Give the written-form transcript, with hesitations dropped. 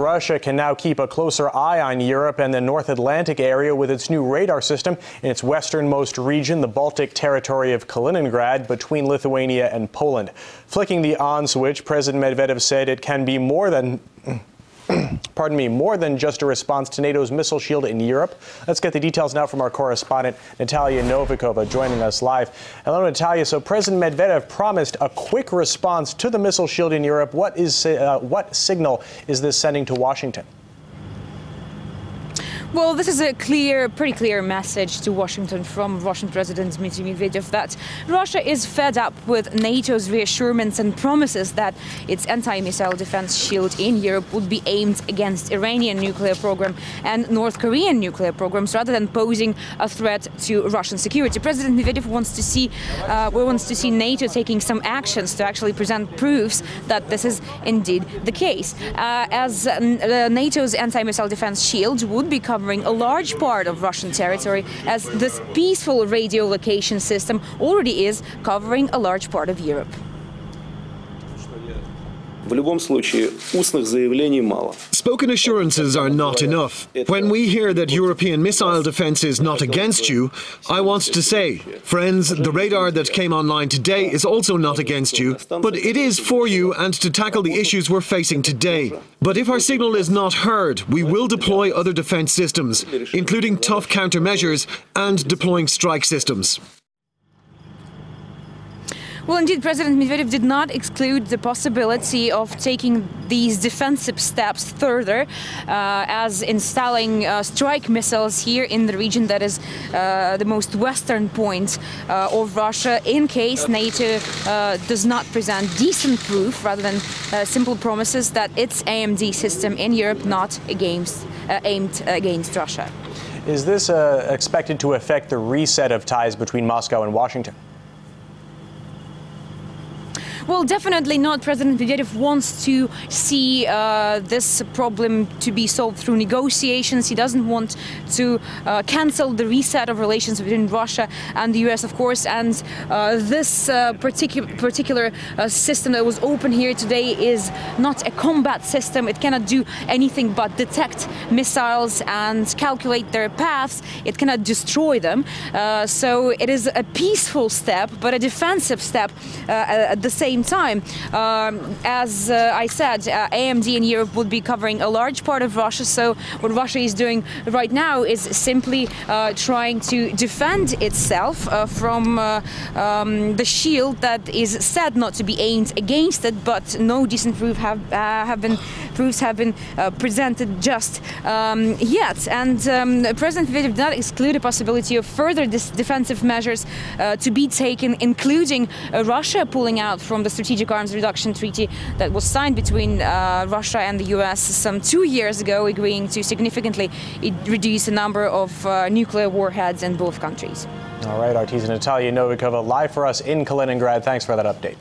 Russia can now keep a closer eye on Europe and the North Atlantic area with its new radar system in its westernmost region, the Baltic territory of Kaliningrad, between Lithuania and Poland. Flicking the on switch, President Medvedev said it can be more than more than just a response to NATO's missile shield in Europe. Let's get the details now from our correspondent, Natalya Novikova, joining us live. Hello, Natalya. So President Medvedev promised a quick response to the missile shield in Europe. What signal is this sending to Washington? Well, this is a pretty clear message to Washington from Russian President Dmitry Medvedev that Russia is fed up with NATO's reassurances and promises that its anti-missile defense shield in Europe would be aimed against Iranian nuclear program and North Korean nuclear programs rather than posing a threat to Russian security. President Medvedev wants to see NATO taking some actions to actually present proofs that this is indeed the case, as NATO's anti-missile defense shield would be covering a large part of Russian territory, as this peaceful radio location system already is covering a large part of Europe. Spoken assurances are not enough. When we hear that European missile defense is not against you, I want to say, friends, the radar that came online today is also not against you, but it is for you and to tackle the issues we're facing today. But if our signal is not heard, we will deploy other defense systems, including tough countermeasures and deploying strike systems. Well, indeed, President Medvedev did not exclude the possibility of taking these defensive steps further, as installing strike missiles here in the region that is the most western point of Russia, in case NATO does not present decent proof rather than simple promises that its AMD system in Europe not aimed against Russia. Is this expected to affect the reset of ties between Moscow and Washington? Well, definitely not. President Medvedev wants to see this problem to be solved through negotiations. He doesn't want to cancel the reset of relations between Russia and the US, of course. And this particular system that was open here today is not a combat system. It cannot do anything but detect missiles and calculate their paths. It cannot destroy them. So it is a peaceful step, but a defensive step at the same time. As I said, AMD in Europe would be covering a large part of Russia, so what Russia is doing right now is simply trying to defend itself from the shield that is said not to be aimed against it, but no decent proofs have been presented just yet. And President Medvedev did not exclude the possibility of further defensive measures to be taken, including Russia pulling out from the Strategic Arms Reduction Treaty that was signed between Russia and the US some 2 years ago, agreeing to significantly reduce the number of nuclear warheads in both countries. All right, Artisan Natalya Novikova live for us in Kaliningrad. Thanks for that update.